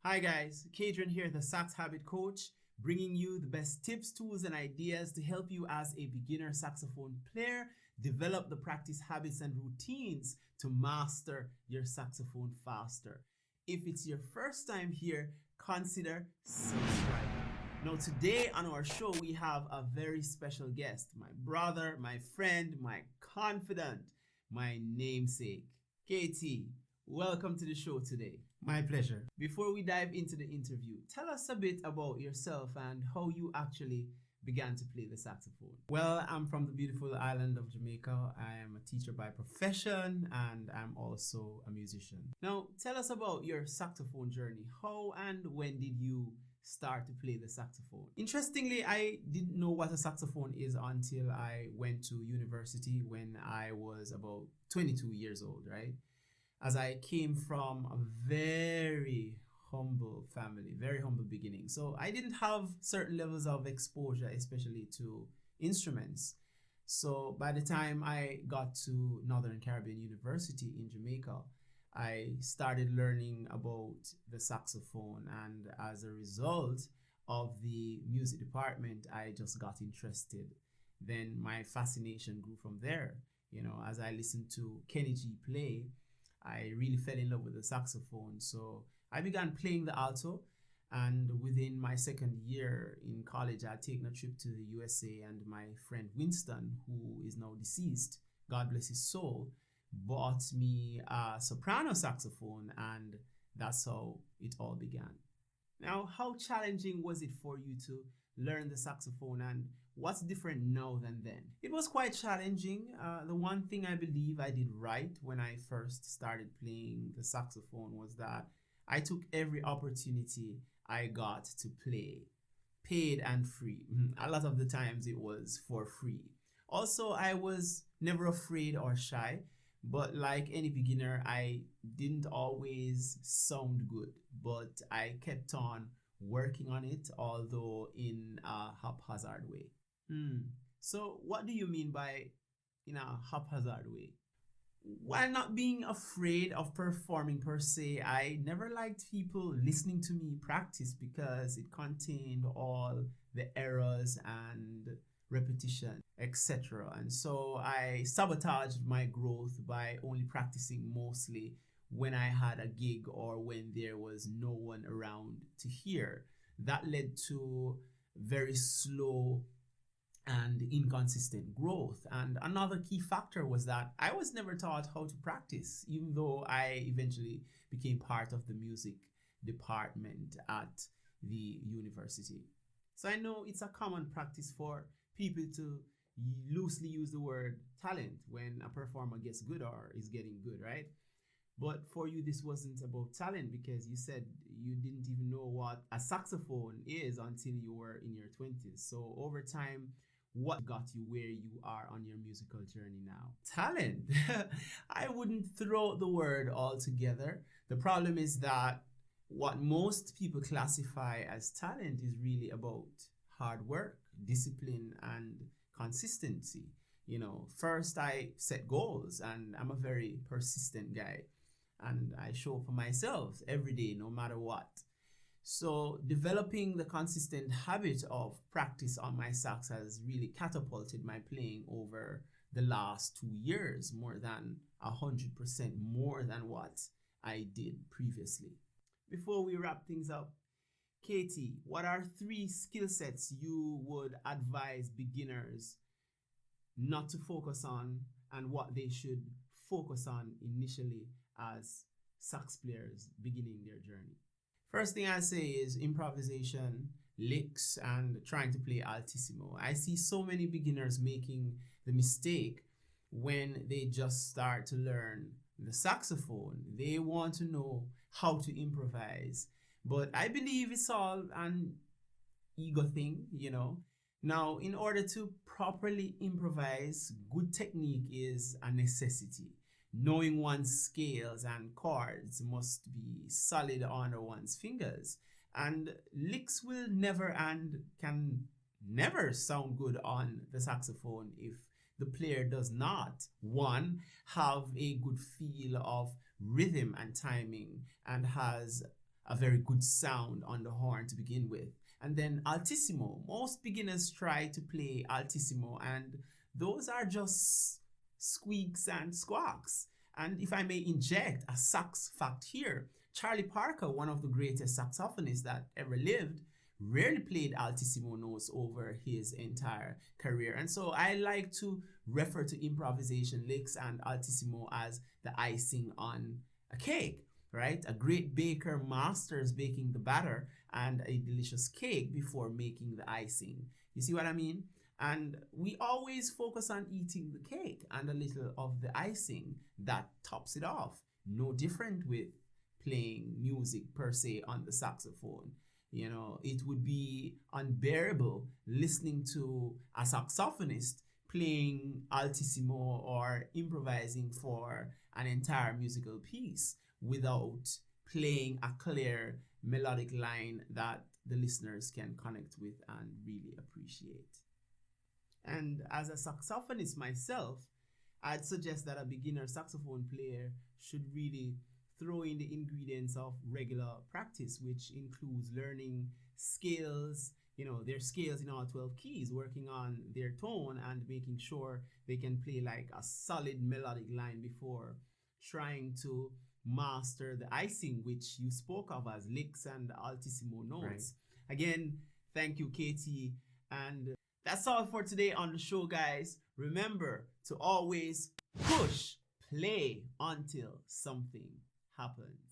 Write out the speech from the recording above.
Hi guys, Kadrian here, the Sax Habit Coach, bringing you the best tips, tools, and ideas to help you as a beginner saxophone player develop the practice habits and routines to master your saxophone faster. If it's your first time here, consider subscribing. Now today on our show, we have a very special guest, my brother, my friend, my confidant, my namesake, KT. Welcome to the show today. My pleasure. Before we dive into the interview, tell us a bit about yourself and how you actually began to play the saxophone. Well, I'm from the beautiful island of Jamaica. I am a teacher by profession and I'm also a musician. Now, tell us about your saxophone journey. How and when did you start to play the saxophone? Interestingly, I didn't know what a saxophone is until I went to university when I was about 22 years old, right? As I came from a very humble family, very humble beginning. So I didn't have certain levels of exposure, especially to instruments. So by the time I got to Northern Caribbean University in Jamaica, I started learning about the saxophone. And as a result of the music department, I just got interested. Then my fascination grew from there. You know, as I listened to Kenny G play, I really fell in love with the saxophone. So I began playing the alto, and within my second year in college, I had taken a trip to the USA, and my friend Winston, who is now deceased, God bless his soul, bought me a soprano saxophone, and that's how it all began. Now, how challenging was it for you to learn the saxophone, and what's different now than then? It was quite challenging. The one thing I believe I did right when I first started playing the saxophone was that I took every opportunity I got to play, paid and free. A lot of the times it was for free. Also, I was never afraid or shy, but like any beginner, I didn't always sound good, but I kept on working on it, although in a haphazard way. So, what do you mean by in a haphazard way? While not being afraid of performing per se, I never liked people listening to me practice because it contained all the errors and repetition, etc. And so I sabotaged my growth by only practicing mostly when I had a gig or when there was no one around to hear. That led to very slow and inconsistent growth. And another key factor was that I was never taught how to practice, even though I eventually became part of the music department at the university. So I know it's a common practice for people to loosely use the word talent when a performer gets good or is getting good, right? But for you, this wasn't about talent because you said you didn't even know what a saxophone is until you were in your 20s. So over time, what got you where you are on your musical journey now? Talent. I wouldn't throw the word altogether. The problem is that what most people classify as talent is really about hard work, discipline, and consistency. You know, first I set goals, and I'm a very persistent guy, and I show up for myself every day, no matter what. So developing the consistent habit of practice on my sax has really catapulted my playing over the last 2 years, more than 100% more than what I did previously. Before we wrap things up, Katie, what are 3 skill sets you would advise beginners not to focus on and what they should focus on initially as sax players beginning their journey? First thing I say is improvisation, licks, and trying to play altissimo. I see so many beginners making the mistake when they just start to learn the saxophone. They want to know how to improvise, but I believe it's all an ego thing, you know. Now, in order to properly improvise, good technique is a necessity. Knowing one's scales and chords must be solid under one's fingers, and licks will never and can never sound good on the saxophone if the player does not, one, have a good feel of rhythm and timing and has a very good sound on the horn to begin with. And then altissimo. Most beginners try to play altissimo, and those are just squeaks and squawks. And if I may inject a sax fact here, Charlie Parker, one of the greatest saxophonists that ever lived, rarely played altissimo notes over his entire career. And so I like to refer to improvisation licks and altissimo as the icing on a cake, right? A great baker masters baking the batter and a delicious cake before making the icing. You see what I mean? And we always focus on eating the cake and a little of the icing that tops it off. No different with playing music per se on the saxophone. You know, it would be unbearable listening to a saxophonist playing altissimo or improvising for an entire musical piece without playing a clear melodic line that the listeners can connect with and really appreciate. And as a saxophonist myself, I'd suggest that a beginner saxophone player should really throw in the ingredients of regular practice, which includes learning scales, their scales in all 12 keys, working on their tone and making sure they can play like a solid melodic line before trying to master the icing, which you spoke of as licks and altissimo notes. Right. Again, thank you, Katie. And that's all for today on the show, guys. Remember to always push play until something happens.